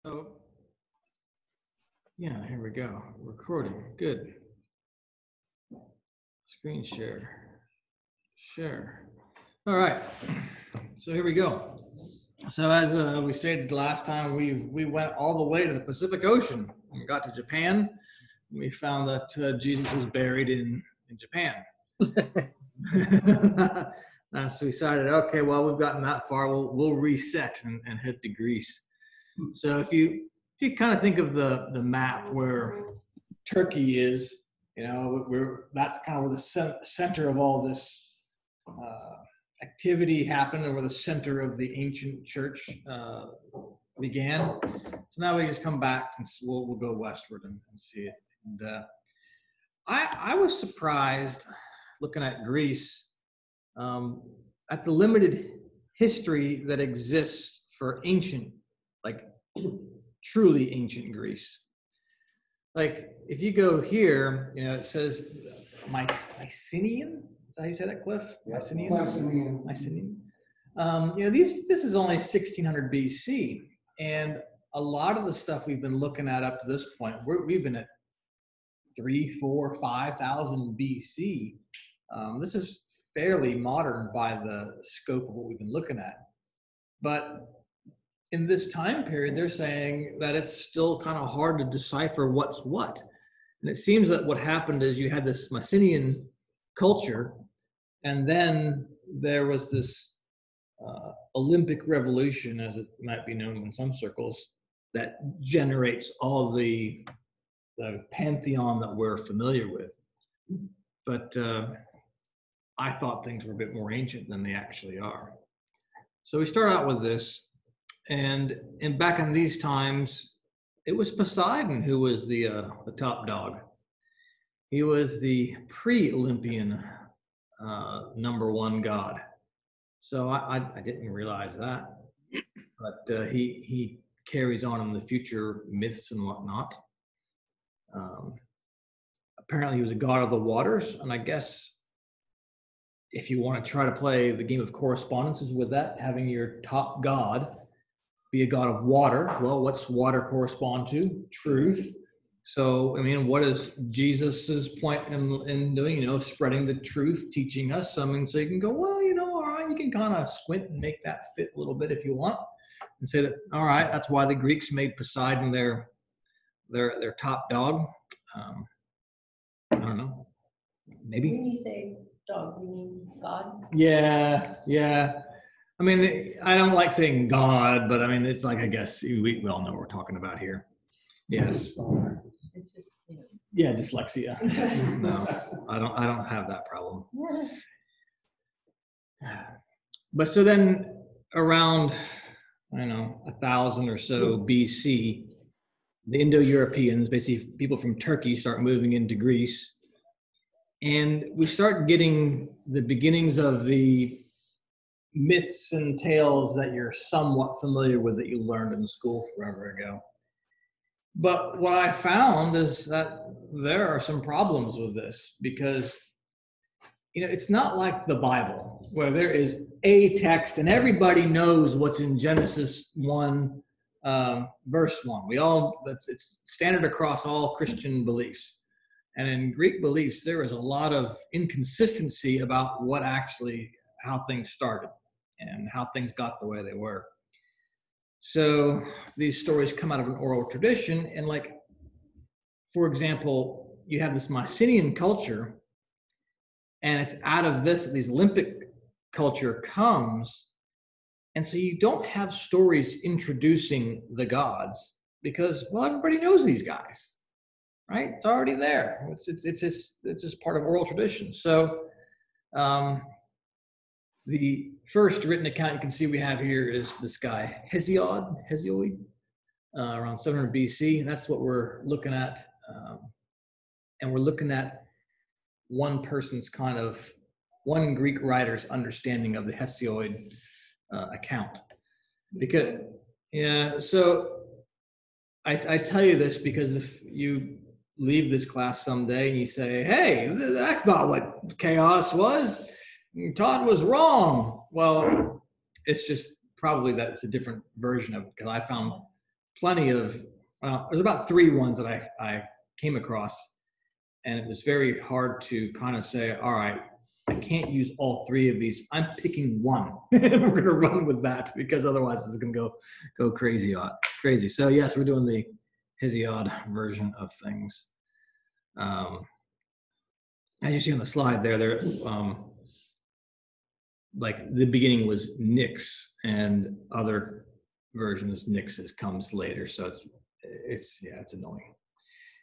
So, yeah, here we go. Recording. Good. Screen share. Share. All right. So here we go. So as we stated last time, we went all the way to the Pacific Ocean. We got to Japan. We found that Jesus was buried in Japan. So we decided, okay, well, we've gotten that far. We'll reset and head to Greece. So if you kind of think of the map where Turkey is, that's kind of where the center of all this activity happened, and where the center of the ancient church began. So now we just come back and we'll go westward and see it. And I was surprised looking at Greece at the limited history that exists for ancient, like truly ancient Greece. Like if you go here, it says Mycenaean. Is that how you say that, Cliff? Yep. Mycenaean. This is only 1600 BC, and a lot of the stuff we've been looking at up to this point, we've been at 3,000, 4,000, 5,000 BC. This is fairly modern by the scope of what we've been looking at. But in this time period, they're saying that it's still kind of hard to decipher what's what. And it seems that what happened is you had this Mycenaean culture, and then there was this Olympic Revolution, as it might be known in some circles, that generates all the pantheon that we're familiar with. But I thought things were a bit more ancient than they actually are. So we start out with this, and back in these times, it was Poseidon who was the top dog. He was the pre-Olympian #1 god. So I didn't realize that, but he carries on in the future myths and whatnot. Apparently he was a god of the waters, and I guess if you want to try to play the game of correspondences with that, having your top god be a god of water, well, what's water correspond to? Truth. So, what is Jesus's point in doing? Spreading the truth, teaching us something. So you can go, well, all right, you can kind of squint and make that fit a little bit if you want, and say that, all right, that's why the Greeks made Poseidon their top dog. I don't know. Maybe. When you say dog, you mean God? Yeah. I don't like saying God, but it's like, I guess we all know what we're talking about here. Yes. It's just, Yeah, dyslexia. No, I don't have that problem. But so then around, 1,000 or so BC, the Indo-Europeans, basically people from Turkey, start moving into Greece. And we start getting the beginnings of the myths and tales that you're somewhat familiar with that you learned in school forever ago. But what I found is that there are some problems with this, because it's not like the Bible where there is a text and everybody knows what's in Genesis 1 verse 1. It's standard across all Christian beliefs. And in Greek beliefs, there is a lot of inconsistency about how things started and how things got the way they were. So these stories come out of an oral tradition, and for example, you have this Mycenaean culture, and it's out of this that these Olympic culture comes. And so you don't have stories introducing the gods because, well, everybody knows these guys, right? It's already there. It's just part of oral tradition. So the first written account you can see we have here is this guy, Hesiod, around 700 BC. That's what we're looking at. And we're looking at one Greek writer's understanding of the Hesiod account. Because, so I tell you this because if you leave this class someday and you say, hey, that's not what chaos was, Todd was wrong. Well, it's just probably that it's a different version of it, because I found plenty of, there's about 3 ones that I came across, and it was very hard to kind of say, all right, I can't use all 3 of these. I'm picking one, and we're going to run with that because otherwise it's going to go crazy. So yes, we're doing the Hesiod version of things. As you see on the slide there, like the beginning was Nyx, and other versions Nyx's comes later. So it's annoying.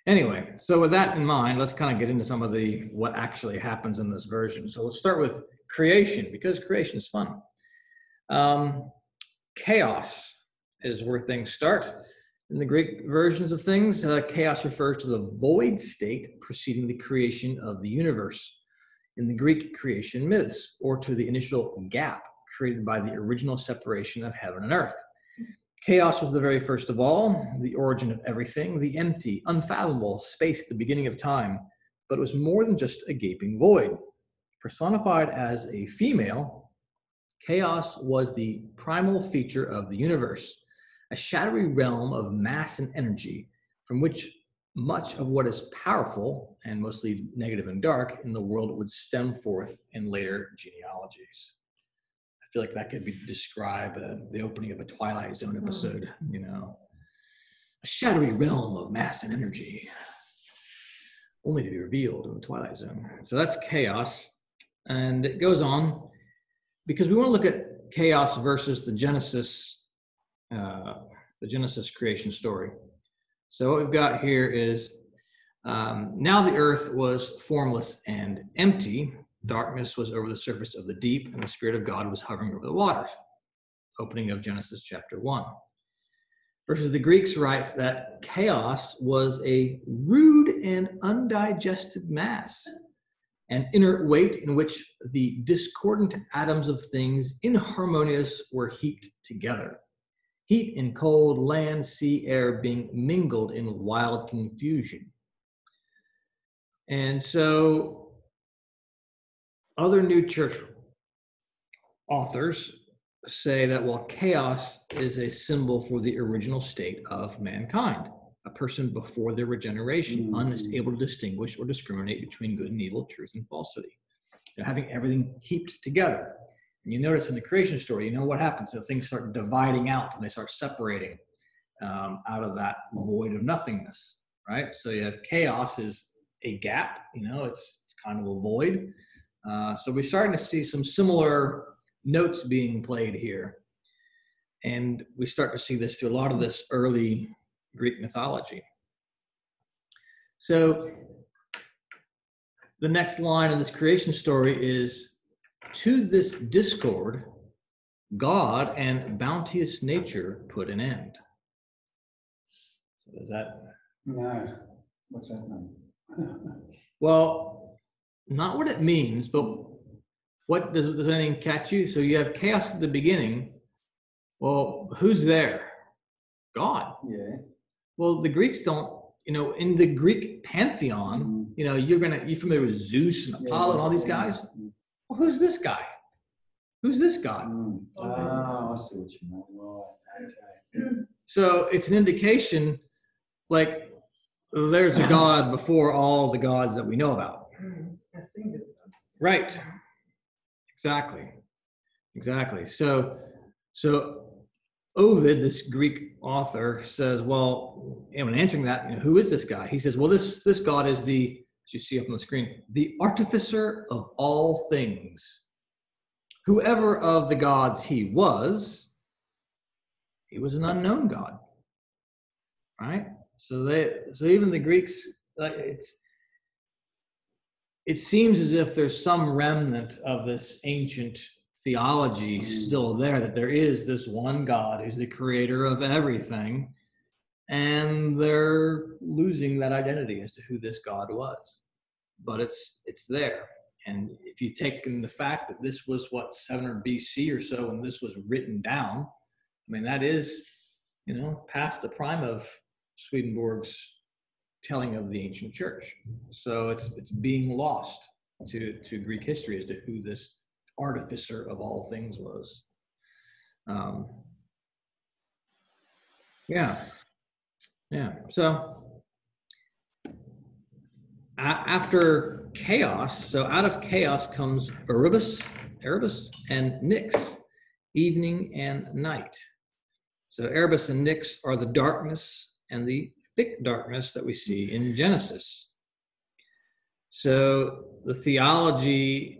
Anyway, so with that in mind, let's kind of get into some of what actually happens in this version. So let's start with creation, because creation is fun. Chaos is where things start. In the Greek versions of things, chaos refers to the void state preceding the creation of the universe. In the Greek creation myths, or to the initial gap created by the original separation of heaven and earth. Chaos was the very first of all, the origin of everything, the empty, unfathomable space at the beginning of time, but it was more than just a gaping void. Personified as a female, chaos was the primal feature of the universe, a shadowy realm of mass and energy from which much of what is powerful and mostly negative and dark in the world would stem forth in later genealogies. I feel like that could describe the opening of a Twilight Zone episode, a shadowy realm of mass and energy, only to be revealed in the Twilight Zone. So that's chaos. And it goes on because we want to look at chaos versus the Genesis creation story. So what we've got here is now the earth was formless and empty. Darkness was over the surface of the deep, and the Spirit of God was hovering over the waters. Opening of Genesis chapter 1. Versus the Greeks write that chaos was a rude and undigested mass, an inert weight in which the discordant atoms of things inharmonious were heaped together. Heat and cold, land, sea, air being mingled in wild confusion. And so other New Church authors say that while chaos is a symbol for the original state of mankind, a person before their regeneration, unable to distinguish or discriminate between good and evil, truth and falsity. Having everything heaped together. And you notice in the creation story, what happens? So things start dividing out and they start separating out of that void of nothingness, right? So you have chaos is a gap, it's kind of a void. So we're starting to see some similar notes being played here. And we start to see this through a lot of this early Greek mythology. So the next line in this creation story is, to this discord, God and bounteous nature put an end. So does that? No. What's that mean? Well, not what it means, but what does anything catch you? So you have chaos at the beginning. Well, who's there? God. Yeah. Well, the Greeks don't, in the Greek pantheon, you're familiar with Zeus and Apollo and all these guys? Well, who's this guy? Who's this God? Oh, I see what you mean. Right. Okay. So it's an indication, like, there's a God before all the gods that we know about. Right. Exactly. So Ovid, this Greek author, says, well, when answering that, who is this guy? He says, well, this God is as you see up on the screen, the artificer of all things. Whoever of the gods he was an unknown God, right? So even the Greeks, it seems as if there's some remnant of this ancient theology still there, that there is this one God who's the creator of everything, and they're losing that identity as to who this God was. But it's there. And if you take in the fact that this was 700 BC or so when this was written down, that is, past the prime of Swedenborg's telling of the ancient church. So it's being lost to Greek history as to who this artificer of all things was. Yeah. Yeah. So after chaos, so out of chaos comes Erebus, and Nyx, evening and night. So Erebus and Nyx are the darkness and the thick darkness that we see in Genesis. So the theology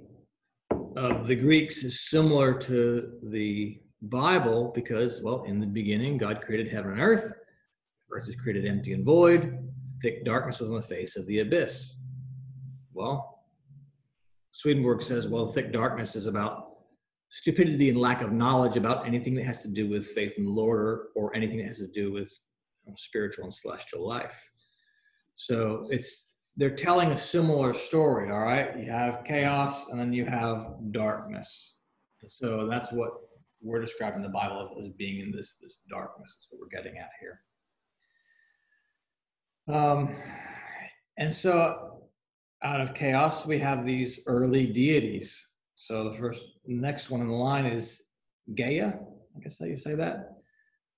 of the Greeks is similar to the Bible because, well, in the beginning, God created heaven and earth. Earth is created empty and void. Thick darkness was on the face of the abyss. Well, Swedenborg says, well, thick darkness is about stupidity and lack of knowledge about anything that has to do with faith in the Lord or anything that has to do with spiritual and celestial life. So they're telling a similar story, all right? You have chaos and then you have darkness. So that's what we're describing the Bible as being in this darkness. That's what we're getting at here. And so out of chaos, we have these early deities. So the next one in the line is Gaia. I guess how you say that.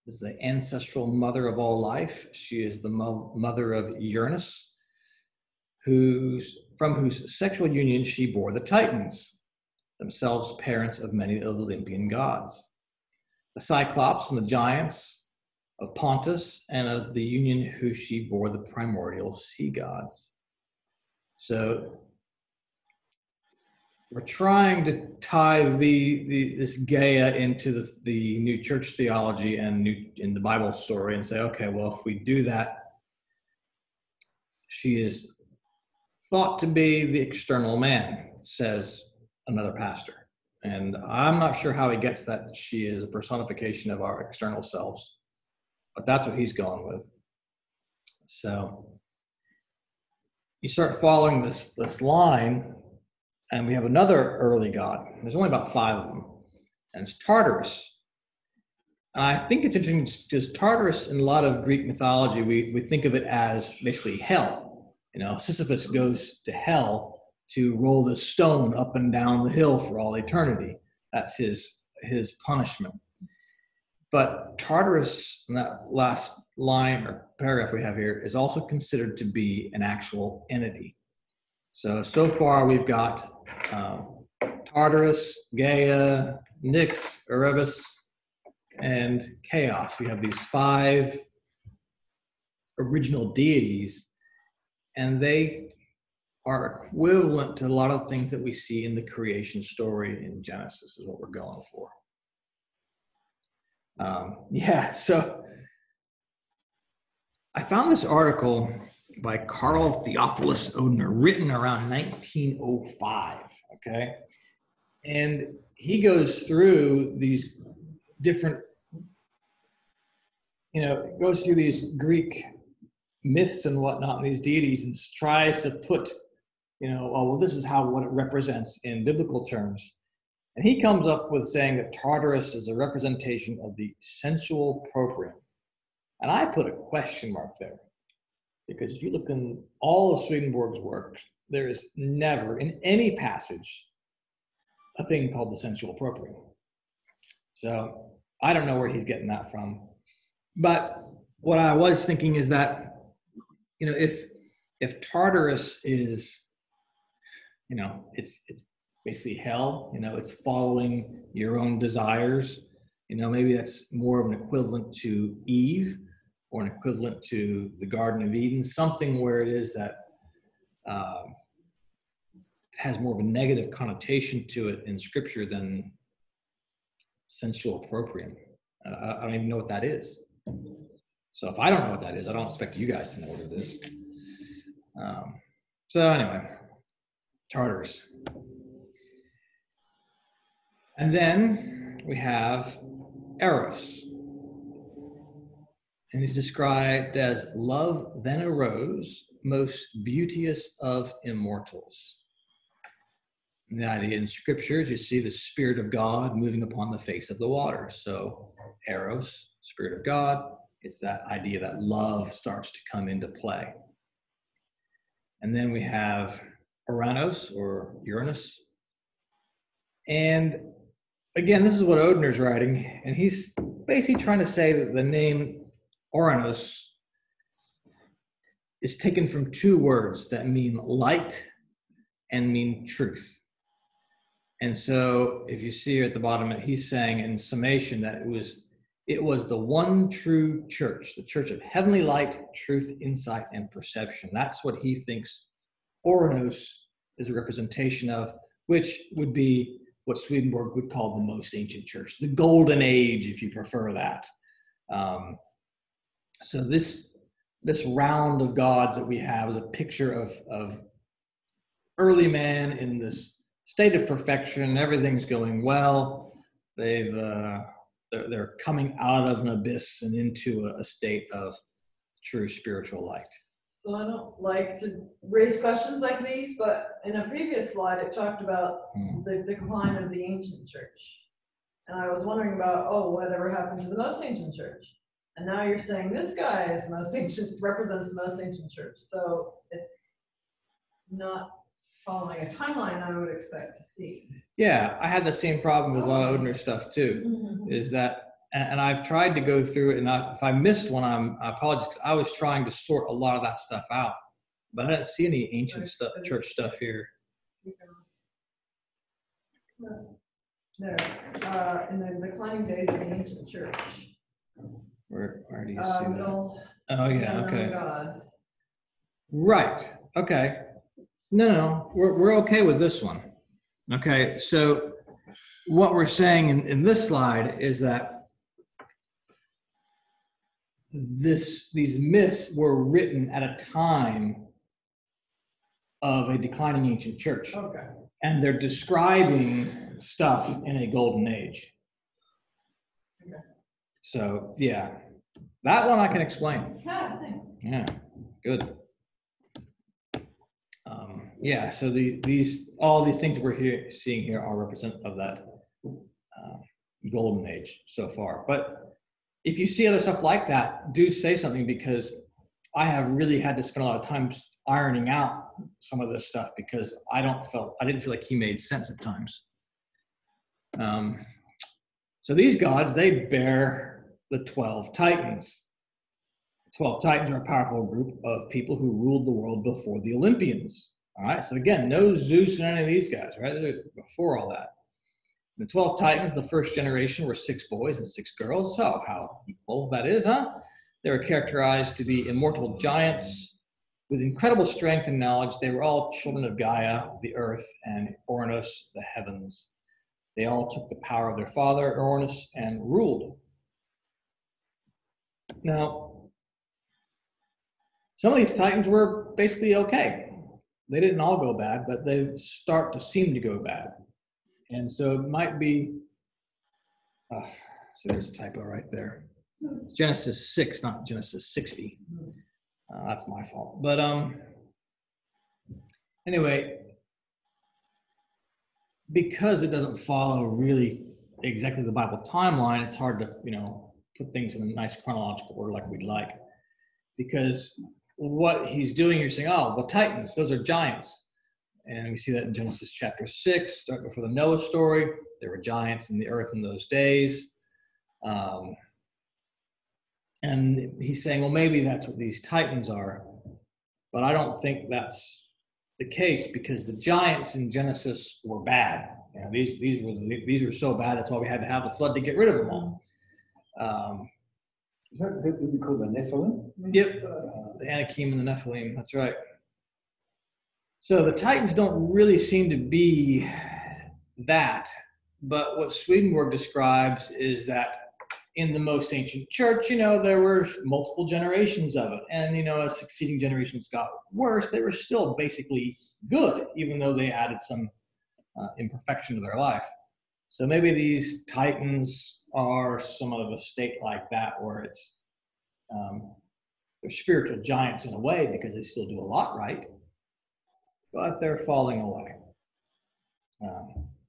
This is the ancestral mother of all life. She is the mother of Uranus, from whose sexual union she bore the Titans, themselves parents of many of the Olympian gods. The Cyclops and the giants of Pontus, and of the union who she bore the primordial sea gods. So we're trying to tie this Gaia into the new church theology and in the Bible story and say, okay, well, if we do that, she is thought to be the external man, says another pastor. And I'm not sure how he gets that she is a personification of our external selves, but that's what he's going with. So you start following this line, and we have another early god. There's only about 5 of them, and it's Tartarus. And I think it's interesting because Tartarus, in a lot of Greek mythology, we think of it as basically hell. You know, Sisyphus goes to hell to roll the stone up and down the hill for all eternity. That's his punishment. But Tartarus, in that last line or paragraph we have here, is also considered to be an actual entity. So far we've got Tartarus, Gaia, Nyx, Erebus, and Chaos. We have these 5 original deities, and they are equivalent to a lot of things that we see in the creation story in Genesis, is what we're going for. So I found this article by Carl Theophilus Odiner, written around 1905, okay? And he goes through these different, goes through these Greek myths and whatnot, and these deities, and tries to put, this is what it represents in biblical terms. And he comes up with saying that Tartarus is a representation of the sensual proprium. And I put a question mark there, because if you look in all of Swedenborg's work, there is never in any passage a thing called the sensual proprium. So I don't know where he's getting that from. But what I was thinking is that, if Tartarus is, it's basically hell, it's following your own desires, maybe that's more of an equivalent to Eve, or an equivalent to the Garden of Eden, something where it is that has more of a negative connotation to it in Scripture than sensual proprium. I don't even know what that is. So if I don't know what that is, I don't expect you guys to know what it is. So anyway, Tartarus. And then we have Eros. And he's described as love then arose, most beauteous of immortals. And the idea in scriptures, you see the Spirit of God moving upon the face of the water. So Eros, Spirit of God, it's that idea that love starts to come into play. And then we have Uranus, or Uranus. And again, this is what Odiner's writing, and he's basically trying to say that the name Uranus is taken from two words that mean light and mean truth. And so if you see here at the bottom, he's saying in summation that it was the one true church, the church of heavenly light, truth, insight, and perception. That's what he thinks Chronos is a representation of, which would be what Swedenborg would call the most ancient church, the golden age, if you prefer that. So this round of gods that we have is a picture of early man in this state of perfection. Everything's going well. They're coming out of an abyss and into a state of true spiritual light. So I don't like to raise questions like these, but in a previous slide, it talked about the decline of the ancient church. And I was wondering about, whatever happened to the most ancient church? And now you're saying this guy is most ancient, represents the most ancient church. So it's not following a timeline I would expect to see. Yeah, I had the same problem with a lot of Odiner stuff too, is that, and I've tried to go through it, and if I missed one, I apologize, because I was trying to sort a lot of that stuff out, but I didn't see any ancient stuff, church stuff here. There, in the declining days of the ancient church. Where do you see that? Middle, Oh yeah, okay. God. Right, okay. No, we're okay with this one. Okay, so what we're saying in this slide is that these myths were written at a time of a declining ancient church. Okay. And they're describing stuff in a golden age. Okay. So yeah, that one I can explain. Yeah, thanks. Yeah, good. Yeah, so all these things we're seeing here are representative of that golden age so far. But if you see other stuff like that, do say something, because I have really had to spend a lot of time ironing out some of this stuff, because I didn't feel like he made sense at times. So these gods, they bear the 12 Titans. The 12 Titans are a powerful group of people who ruled the world before the Olympians. All right, so again, no Zeus and any of these guys, right? They're before all that. The 12 Titans, the first generation, were 6 boys and 6 girls. So how equal that is, huh? They were characterized to be immortal giants with incredible strength and knowledge. They were all children of Gaia, the earth, and Chronos, the heavens. They all took the power of their father, Chronos, and ruled. Now, some of these Titans were basically okay. They didn't all go bad, but they start to seem to go bad. And so it might be, so there's a typo right there. It's Genesis 6, not Genesis 60. That's my fault. But anyway, because it doesn't follow really exactly the Bible timeline, it's hard to, put things in a nice chronological order like we'd like. Because what he's doing, you're saying, Titans, those are giants. And we see that in Genesis chapter 6, right before the Noah story. There were giants in the earth in those days. And he's saying, well, maybe that's what these Titans are. But I don't think that's the case, because the giants in Genesis were bad. These were so bad, that's why we had to have the flood to get rid of them all. Is that what we call the Nephilim? Yep, the Anakim and the Nephilim, that's right. So the Titans don't really seem to be that, but what Swedenborg describes is that in the most ancient church, there were multiple generations of it. And, as succeeding generations got worse, they were still basically good, even though they added some imperfection to their life. So maybe these Titans are somewhat of a state like that, where it's, they're spiritual giants in a way, because they still do a lot right, but they're falling away.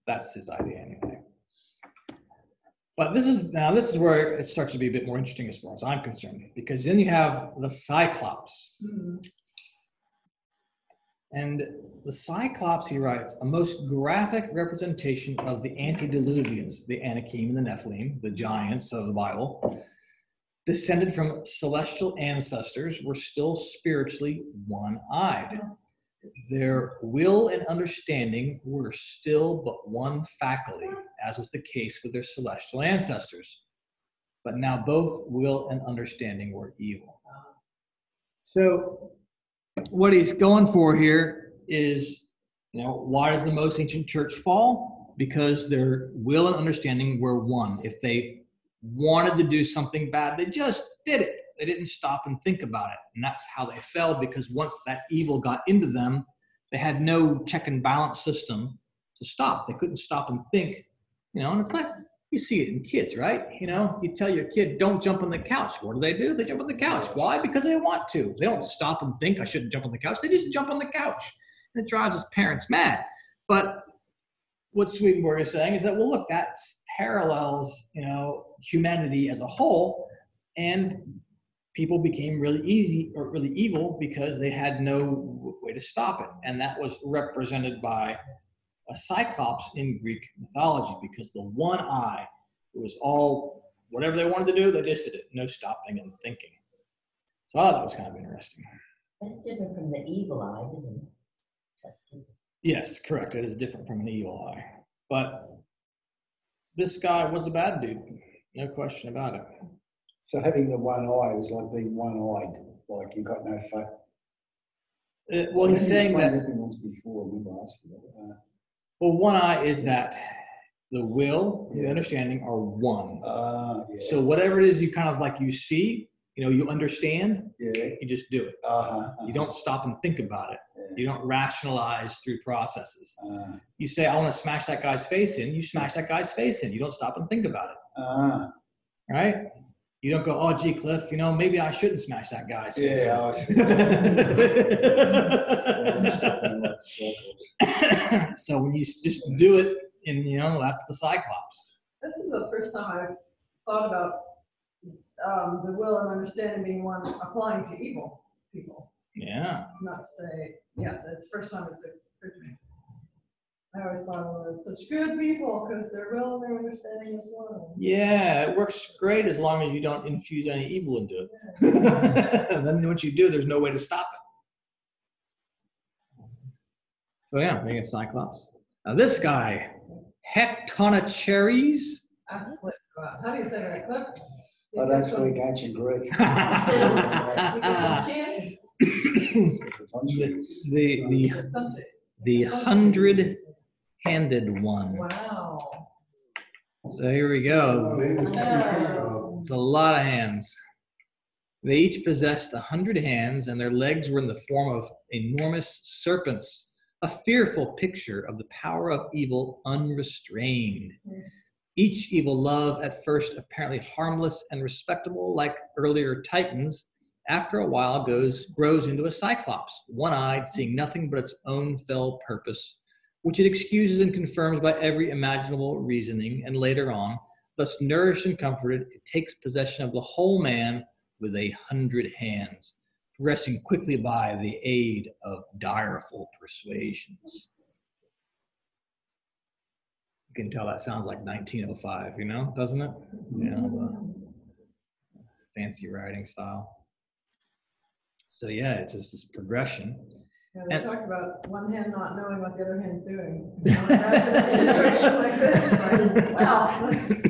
That's his idea anyway. But this is where it starts to be a bit more interesting as far as I'm concerned, because then you have the Cyclops. And the Cyclops, he writes, a most graphic representation of the antediluvians, the Anakim and the Nephilim, the giants of the Bible, descended from celestial ancestors, were still spiritually one-eyed. Their will and understanding were still but one faculty, as was the case with their celestial ancestors. But now both will and understanding were evil. So what he's going for here is, why does the most ancient church fall? Because their will and understanding were one. If they wanted to do something bad, they just did it. They didn't stop and think about it. And that's how they fell, because once that evil got into them, they had no check and balance system to stop. They couldn't stop and think, and it's like, you see it in kids, right? You tell your kid, don't jump on the couch. What do? They jump on the couch. Why? Because they want to. They don't stop and think, I shouldn't jump on the couch. They just jump on the couch. And it drives his parents mad. But what Swedenborg is saying is that, well, look, that parallels, humanity as a whole, and people became really evil because they had no way to stop it. And that was represented by a Cyclops in Greek mythology, because the one eye, it was all, whatever they wanted to do, they just did it. No stopping and thinking. So I thought that was kind of interesting. That's different from the evil eye, isn't it? That's different. Yes, correct. It is different from an evil eye. But this guy was a bad dude. No question about it. So having the one eye was like being one-eyed, like you got no fact. Well, he's saying that. Once before, I remember asking about that. Well, one eye is that the will and the understanding are one. Yeah. So whatever it is you kind of like you see, you understand, Yeah. you just do it. You don't stop and think about it. Yeah. You don't rationalize through processes. You say, I want to smash that guy's face in. You smash that guy's face in. You don't stop and think about it. Right? You don't go, oh, gee, Cliff, maybe I shouldn't smash that guy's face in. Yeah, I see. So when you just do it, and that's the Cyclops. This is the first time I've thought about the will and understanding being one applying to evil people. Yeah. It's not to say, that's the first time it's occurred to me. I always thought of them as such good people because their will and their understanding is one. Yeah, it works great as long as you don't infuse any evil into it. And then once you do, there's no way to stop it. So yeah, being a Cyclops. Now this guy, Hectonocheres. Ask Cliff about, how do you say that, Cliff? Oh, that's Greek, ancient Greek. the 100-handed one. Wow. So here we go. It's a lot of hands. They each possessed 100 hands, and their legs were in the form of enormous serpents, a fearful picture of the power of evil unrestrained. Each evil love, at first apparently harmless and respectable like earlier Titans, after a while grows into a Cyclops, one-eyed, seeing nothing but its own fell purpose, which it excuses and confirms by every imaginable reasoning, and later on, thus nourished and comforted, it takes possession of the whole man with 100 hands, progressing quickly by the aid of direful persuasions. You can tell that sounds like 1905, doesn't it? The fancy writing style. So yeah, it's just this progression. Yeah, we talked about one hand not knowing what the other hand's doing. Imagine a situation like this. Like, well,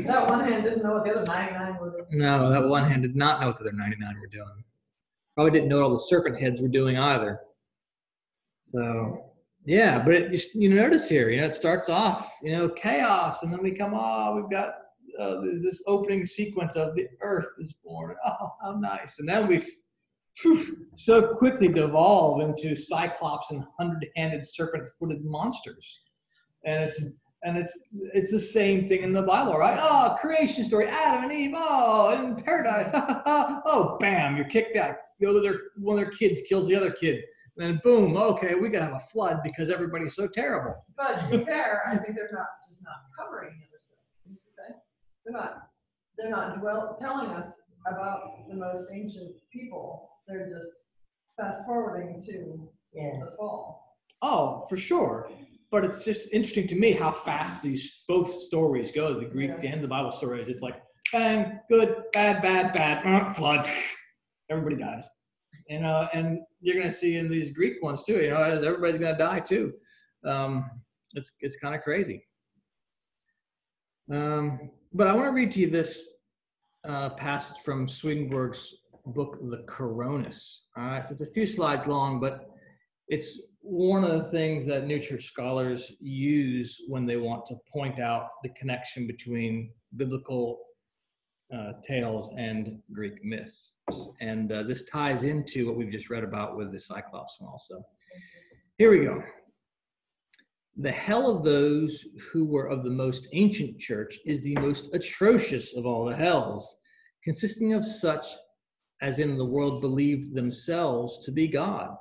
that one hand didn't know what the other 99 were doing. No, that one hand did not know what the other 99 were doing. Probably didn't know what all the serpent heads were doing either. So yeah, but you notice here, it starts off, chaos, and then we come, we've got this opening sequence of the earth is born. Oh, how nice. And then we so quickly devolve into Cyclops and 100-handed serpent-footed monsters. And it's the same thing in the Bible, right? Oh, creation story, Adam and Eve, in paradise. Oh, bam, you're kicked out. One of their kids kills the other kid. And then boom, okay, we gotta have a flood because everybody's so terrible. But to be fair, I think they're not covering the other stuff. Didn't you say? They're not telling us about the most ancient people. They're just fast forwarding to the fall. Oh, for sure. But it's just interesting to me how fast both stories go, the Greek and the Bible stories. It's like bang, good, bad, flood. Everybody dies. And you're going to see in these Greek ones too, everybody's going to die too. It's kind of crazy. But I want to read to you this passage from Swedenborg's book, The Chronos. All right, so it's a few slides long, but it's one of the things that New Church scholars use when they want to point out the connection between biblical tales and Greek myths. And this ties into what we've just read about with the Cyclops one also. Here we go. The hell of those who were of the most ancient church is the most atrocious of all the hells, consisting of such as in the world believed themselves to be God,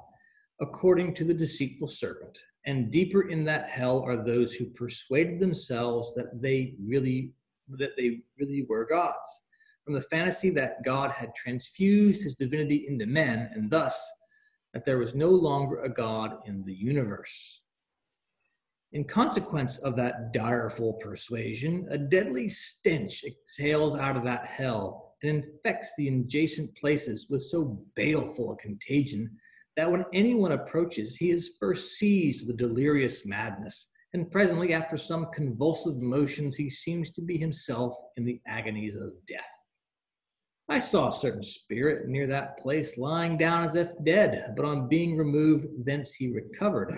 according to the deceitful serpent. And deeper in that hell are those who persuaded themselves that they really were gods, from the fantasy that God had transfused his divinity into men, and thus that there was no longer a God in the universe. In consequence of that direful persuasion, a deadly stench exhales out of that hell and infects the adjacent places with so baleful a contagion that when anyone approaches, he is first seized with a delirious madness, and presently, after some convulsive motions, he seems to be himself in the agonies of death. I saw a certain spirit near that place lying down as if dead, but on being removed thence he recovered.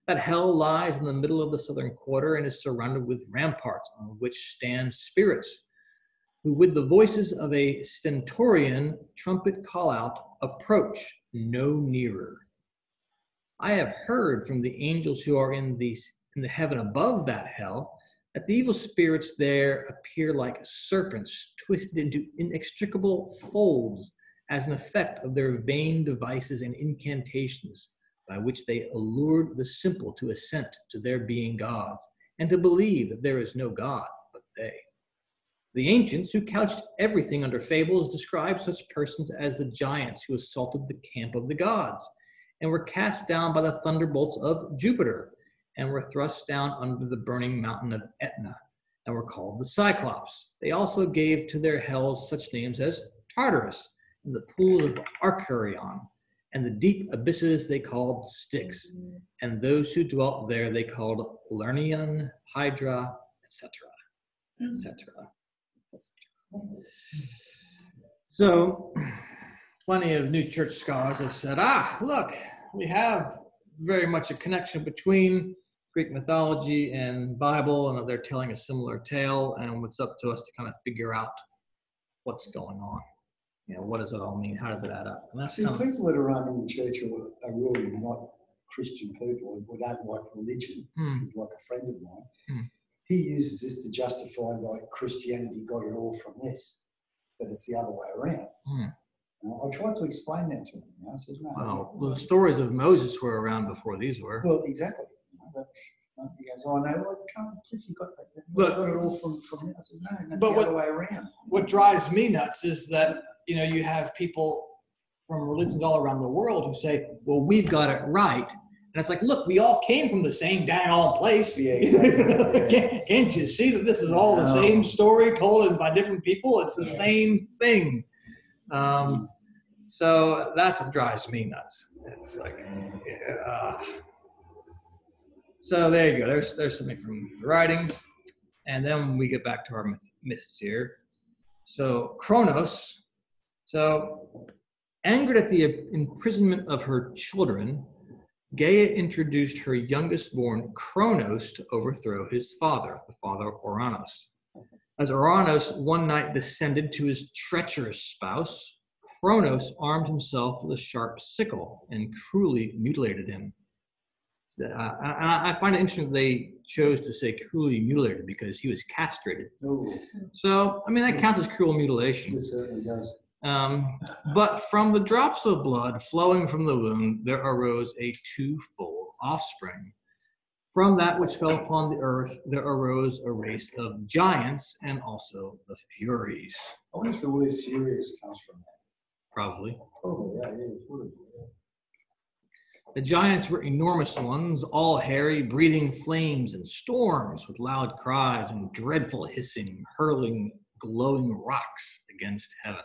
That hell lies in the middle of the southern quarter and is surrounded with ramparts on which stand spirits, who with the voices of a stentorian trumpet call out, approach no nearer. I have heard from the angels who are in the heaven above that hell, that the evil spirits there appear like serpents twisted into inextricable folds as an effect of their vain devices and incantations, by which they allured the simple to assent to their being gods, and to believe that there is no God but they. The ancients, who couched everything under fables, described such persons as the giants who assaulted the camp of the gods, and were cast down by the thunderbolts of Jupiter, and were thrust down under the burning mountain of Etna, and were called the Cyclops. They also gave to their hells such names as Tartarus, and the pools of Arcurion, and the deep abysses they called Styx, and those who dwelt there they called Lernion, Hydra, etc., etc. So, plenty of New Church scholars have said, look, we have very much a connection between Greek mythology and Bible, and they're telling a similar tale, and it's up to us to kind of figure out what's going on. What does it all mean? How does it add up? And that's people that are running the church are really not Christian people who don't like religion. He's like a friend of mine. He uses this to justify like Christianity got it all from this, but it's the other way around. I tried to explain that to him. I said, no. Well, the stories of Moses were around before these were. Well, exactly. But he goes, oh no, Cliff, you got that. You got it all from there. I said, no, that's the other way around. What drives me nuts is that you have people from religions all around the world who say, well, we've got it right. And it's like, look, we all came from the same dang old place. Yeah, exactly. Can't you see that this is all the same story told by different people? It's the same thing. So that's what drives me nuts. It's like, so there you go. There's something from the writings. And then we get back to our myths here. So Chronos. So angered at the imprisonment of her children, Gaia introduced her youngest born, Chronos, to overthrow his father, the father of Ouranos. As Ouranos one night descended to his treacherous spouse, Chronos armed himself with a sharp sickle and cruelly mutilated him. I find it interesting that they chose to say cruelly mutilated because he was castrated. Ooh. So, that counts as cruel mutilation. It certainly does. But from the drops of blood flowing from the wound, there arose a twofold offspring. From that which fell upon the earth, there arose a race of giants and also the Furies. I wonder if the word furious comes from that. Probably. Oh, yeah, it would have. The giants were enormous ones, all hairy, breathing flames and storms with loud cries and dreadful hissing, hurling glowing rocks against heaven,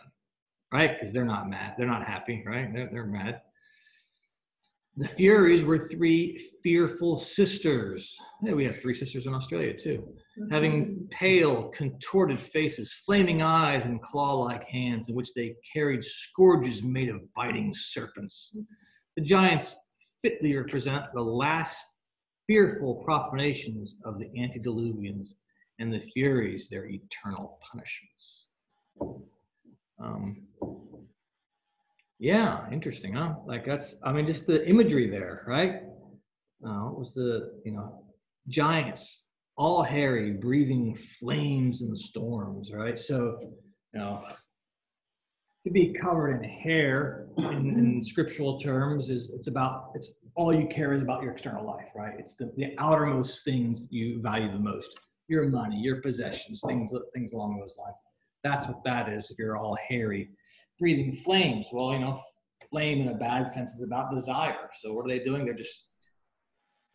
right? Because they're not mad. They're not happy, right? They're mad. The Furies were three fearful sisters. Yeah, we have three sisters in Australia too. Having pale, contorted faces, flaming eyes, and claw-like hands in which they carried scourges made of biting serpents. The giants fitly represent the last fearful profanations of the antediluvians, and the Furies their eternal punishments. Yeah, interesting, huh? Like that's, I mean, just the imagery there, right? It was the, giants, all hairy, breathing flames and storms, right? So, to be covered in hair in scriptural terms it's all you care is about your external life, right? It's the outermost things you value the most. Your money, your possessions, things along those lines. That's what that is if you're all hairy, breathing flames. Well, flame in a bad sense is about desire. So what are they doing? They're just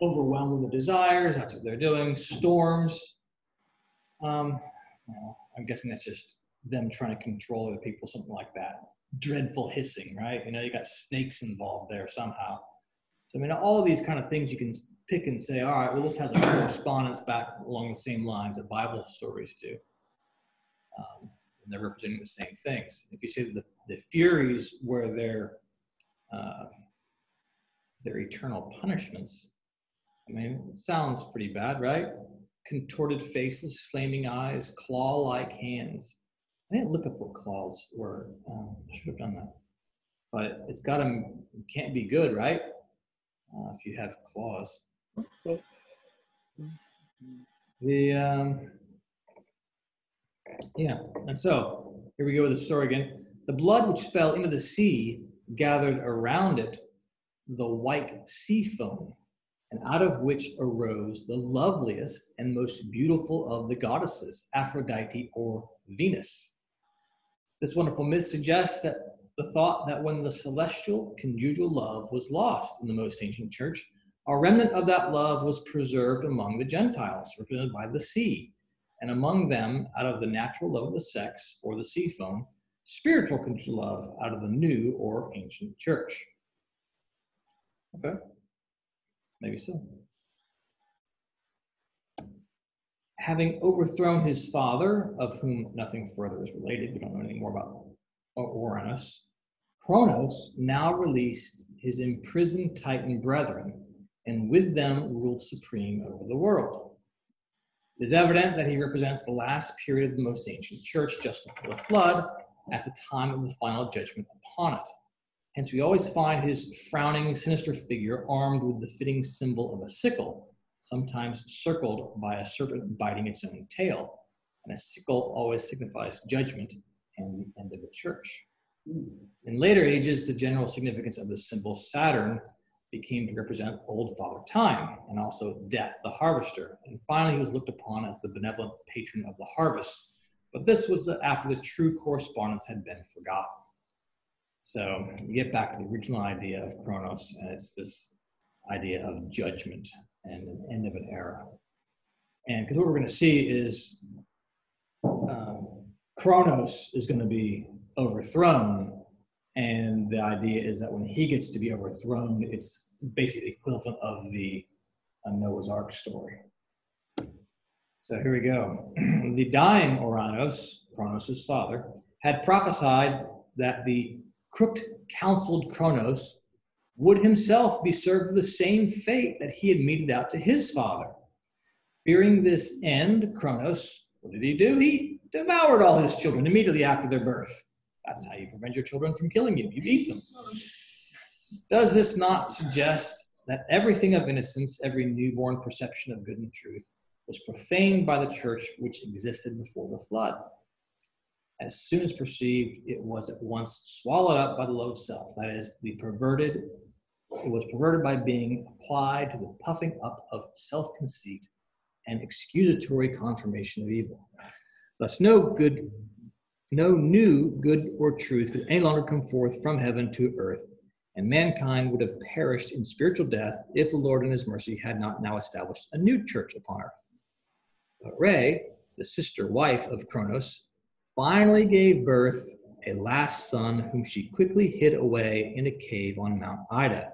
overwhelmed with the desires. That's what they're doing. Storms. I'm guessing that's just them trying to control other people, something like that. Dreadful hissing, right? You got snakes involved there somehow. So, all of these kind of things you can pick and say, all right, well, this has a correspondence back along the same lines that Bible stories do. And they're representing the same things. If you say the Furies were their eternal punishments, it sounds pretty bad, right? Contorted faces, flaming eyes, claw-like hands. I didn't look up what claws were. I should have done that. But it can't be good, right? If you have claws. And so here we go with the story again. The blood which fell into the sea gathered around it the white sea foam, and out of which arose the loveliest and most beautiful of the goddesses, Aphrodite or Venus. This wonderful myth suggests that the thought that when the celestial conjugal love was lost in the most ancient church, a remnant of that love was preserved among the Gentiles, represented by the sea, and among them, out of the natural love of the sex, or the sea foam, spiritual conjugal love out of the new or ancient church. Okay, maybe so. Having overthrown his father, of whom nothing further is related, we don't know anything more about Uranus, Chronos now released his imprisoned Titan brethren, and with them ruled supreme over the world. It is evident that he represents the last period of the most ancient church just before the flood, at the time of the final judgment upon it. Hence, we always find his frowning, sinister figure armed with the fitting symbol of a sickle, sometimes circled by a serpent biting its own tail. And a sickle always signifies judgment and the end of the church. In later ages, the general significance of the symbol Saturn became to represent old Father Time, and also Death, the harvester. And finally, he was looked upon as the benevolent patron of the harvest. But this was after the true correspondence had been forgotten. So you get back to the original idea of Chronos, and it's this idea of judgment and an end of an era. And because what we're going to see is Chronos is going to be overthrown, and the idea is that when he gets to be overthrown, it's basically the equivalent of the Noah's Ark story. So here we go. The dying Uranus, Chronos' father, had prophesied that the crooked-counseled Chronos would himself be served with the same fate that he had meted out to his father. Fearing this end, Chronos, what did he do? He devoured all his children immediately after their birth. That's how you prevent your children from killing you. You eat them. Does this not suggest that everything of innocence, every newborn perception of good and truth, was profaned by the church which existed before the flood? As soon as perceived, it was at once swallowed up by the low self. That is, it was perverted by being applied to the puffing up of self-conceit and excusatory confirmation of evil. Thus, no new good or truth could any longer come forth from heaven to earth, and mankind would have perished in spiritual death if the Lord in his mercy had not now established a new church upon earth. But Re, the sister wife of Chronos, finally gave birth a last son whom she quickly hid away in a cave on Mount Ida,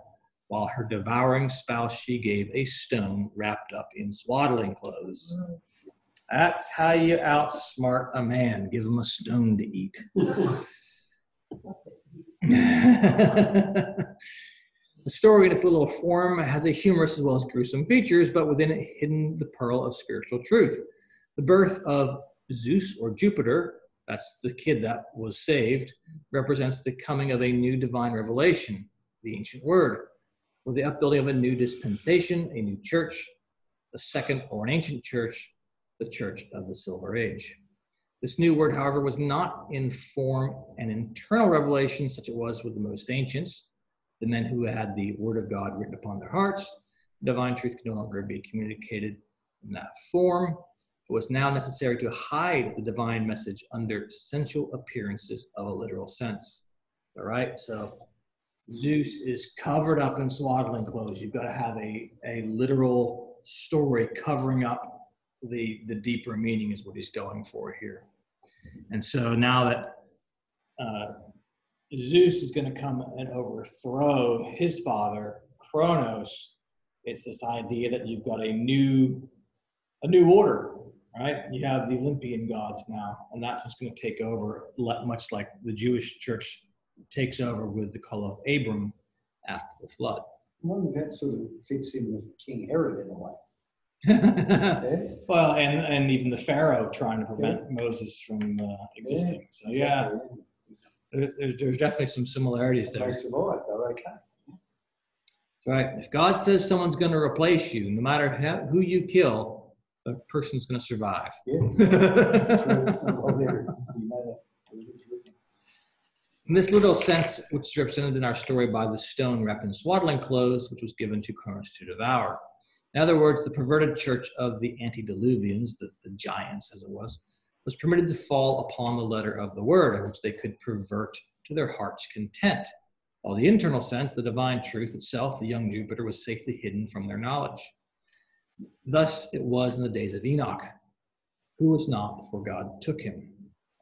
while her devouring spouse she gave a stone wrapped up in swaddling clothes. That's how you outsmart a man. Give him a stone to eat. The story in its little form has a humorous as well as gruesome features, but within it hidden the pearl of spiritual truth. The birth of Zeus or Jupiter, that's the kid that was saved, represents the coming of a new divine revelation, the ancient word, or the upbuilding of a new dispensation, a new church, the second or an ancient church, the church of the Silver Age. This new word, however, was not in form an internal revelation such it was with the most ancients, the men who had the word of God written upon their hearts. The divine truth could no longer be communicated in that form. It was now necessary to hide the divine message under sensual appearances of a literal sense. All right, so Zeus is covered up in swaddling clothes. You've got to have a literal story covering up the deeper meaning is what he's going for here. And so now that Zeus is going to come and overthrow his father, Chronos, it's this idea that you've got a new order, right? You have the Olympian gods now, and that's what's going to take over, much like the Jewish church takes over with the call of Abram after the flood. I wonder if that sort of fits in with King Herod in a way. Well, and even the Pharaoh trying to prevent Moses from existing. So exactly, there's definitely some similarities there. They survived, they're okay. That's right. If God says someone's going to replace you, no matter who you kill, the person's going to survive. Yeah. Well, there, you know that. In this little sense, which is represented in our story by the stone wrapped in swaddling clothes, which was given to Chronos to devour. In other words, the perverted church of the antediluvians, the giants as it was permitted to fall upon the letter of the word, which they could pervert to their heart's content. While the internal sense, the divine truth itself, the young Jupiter, was safely hidden from their knowledge. Thus it was in the days of Enoch, who was not before God took him.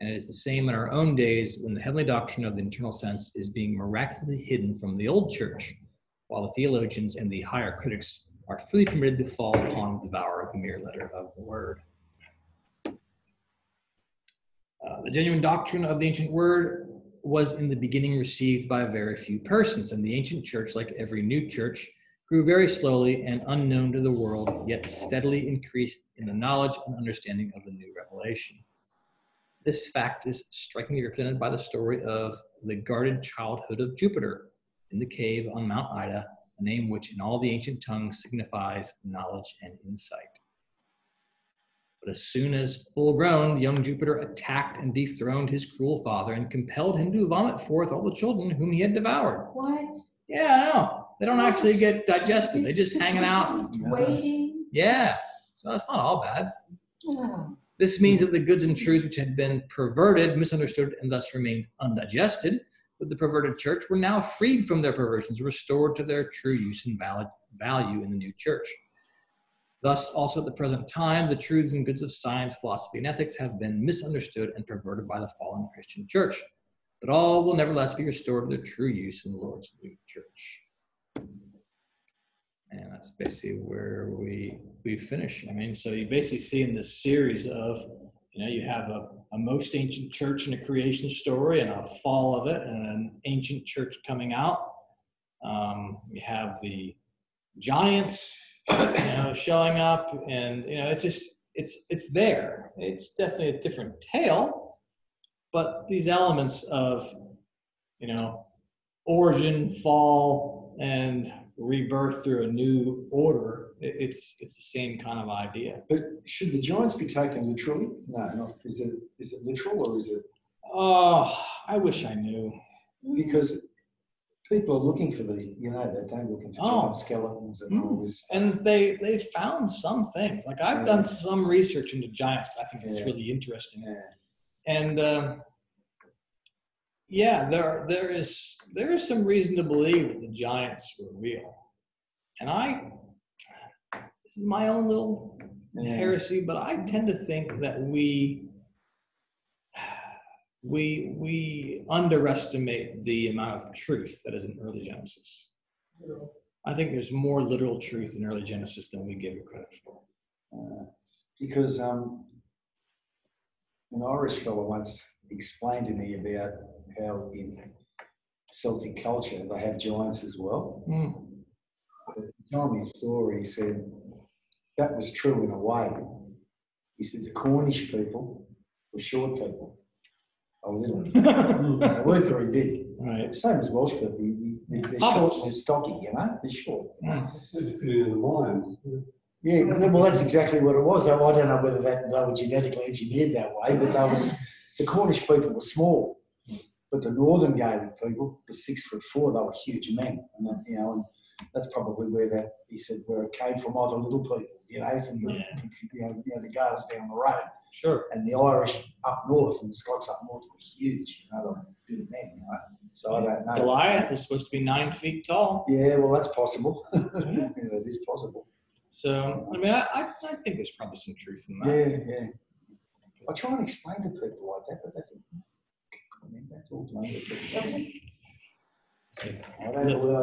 And it is the same in our own days when the heavenly doctrine of the internal sense is being miraculously hidden from the old church, while the theologians and the higher critics are freely permitted to fall upon and devour the mere letter of the word. The genuine doctrine of the ancient word was in the beginning received by very few persons, and the ancient church, like every new church, grew very slowly and unknown to the world, yet steadily increased in the knowledge and understanding of the new revelation. This fact is strikingly represented by the story of the guarded childhood of Jupiter in the cave on Mount Ida, a name which in all the ancient tongues signifies knowledge and insight. But as soon as full grown, young Jupiter attacked and dethroned his cruel father and compelled him to vomit forth all the children whom he had devoured. What? Yeah, I know. They don't actually get digested. They just hanging out. Just waiting. Yeah. So it's not all bad. Oh. This means that the goods and truths which had been perverted, misunderstood, and thus remained undigested with the perverted church were now freed from their perversions, restored to their true use and value in the new church. Thus, also at the present time, the truths and goods of science, philosophy, and ethics have been misunderstood and perverted by the fallen Christian church. But all will nevertheless be restored to their true use in the Lord's new church. And that's basically where we finish. I mean, so you basically see in this series of, you have a most ancient church and a creation story and a fall of it and an ancient church coming out. You have the giants, showing up, and it's there. It's definitely a different tale, but these elements of origin, fall, and rebirth through a new order, it's the same kind of idea. But should the giants be taken literally? No, not. Is it literal or is it? Oh, I wish I knew. Because people are looking for these, they're looking for giant skeletons and all this stuff. And they found some things. Like I've done some research into giants. I think it's really interesting. Yeah. And there is some reason to believe that the giants were real. And this is my own little heresy, but I tend to think that we we underestimate the amount of truth that is in early Genesis. I think there's more literal truth in early Genesis than we give it credit for. Because an Irish fellow once explained to me about how in Celtic culture they have giants as well. But he told me a story. He said that was true in a way. He said the Cornish people were short people. They were little. They weren't very big. Right. Same as Welsh people. They're short and stocky, you know? They're short. You know? Yeah, well, that's exactly what it was. I don't know whether they were genetically engineered that way, but the Cornish people were small. But the northern Gaelic people were 6'4". They were huge men. And that, you know, and that's probably where he said, where it came from, other little people, you know, so the Gaels down the road. Sure. And the Irish up north and the Scots up north were huge, you know, they were big men, you know. So I don't know. Goliath was supposed to be 9 feet tall. Yeah, well, that's possible. It is possible. So, I mean, I think there's probably some truth in that. Yeah. I try and explain to people like that, but they think, I mean, that's all done. I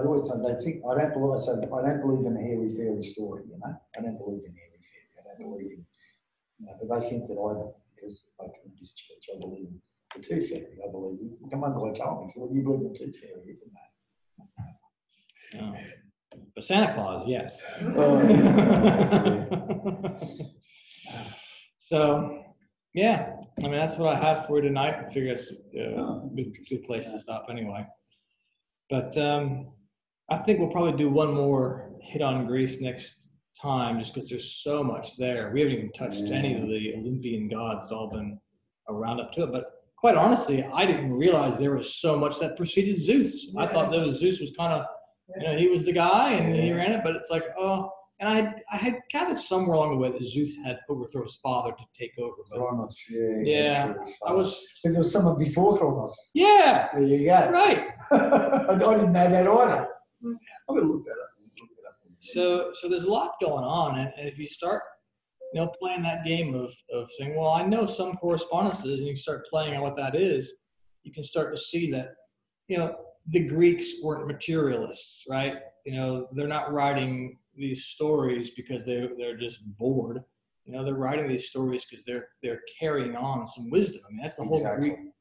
always tell them, they think, I don't believe in a hairy fairy story, you know? I don't believe in hairy fairy. I don't believe in, you know, but they think that I do, because I think this church, I believe in the tooth fairy. I believe in, come on, God told me, so well, you believe in the tooth fairy, isn't it? No. But Santa Claus, yes. So, yeah, I mean, that's what I had for you tonight. I figure it's a good place to stop anyway. But I think we'll probably do one more hit on Greece next time, just because there's so much there. We haven't even touched any of the Olympian gods. It's all been around up to it. But quite honestly, I didn't realize there was so much that preceded Zeus. I thought that Zeus was kind of, you know, he was the guy and he ran it, but it's like, oh, and I had gathered somewhere along the way that Zeus had overthrown his father to take over. But Chronos, I was. So there was someone before Chronos. Yeah. There you go. Right. I didn't know that either. I'm going to look that up. So there's a lot going on, and if you start, you know, playing that game of saying, well, I know some correspondences, and you start playing on what that is, you can start to see that, you know, the Greeks weren't materialists, right? You know, they're not writing these stories because they're just bored. You know, they're writing these stories because they're carrying on some wisdom. I mean, that's the whole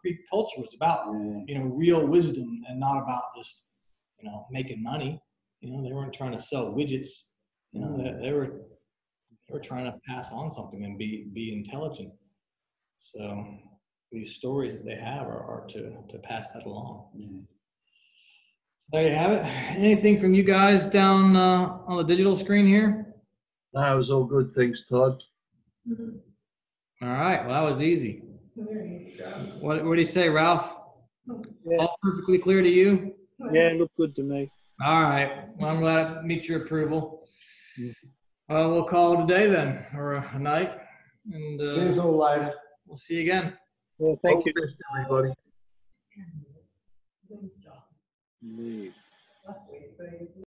Greek culture was about, you know, real wisdom and not about just, you know, making money. You know, they weren't trying to sell widgets. You know, they were trying to pass on something and be intelligent. So these stories that they have are to pass that along. There you have it. Anything from you guys down on the digital screen here? No, it was all good. Thanks, Todd. All right. Well, that was easy. Very easy job. What do you say, Ralph? Yeah. All perfectly clear to you? Yeah, it looked good to me. All right. Well, I'm glad it meets your approval. We'll call it a day then, or a night. And See you all later. We'll see you again. Yeah, thank All you. the best, everybody. Good job. Indeed. Last week, but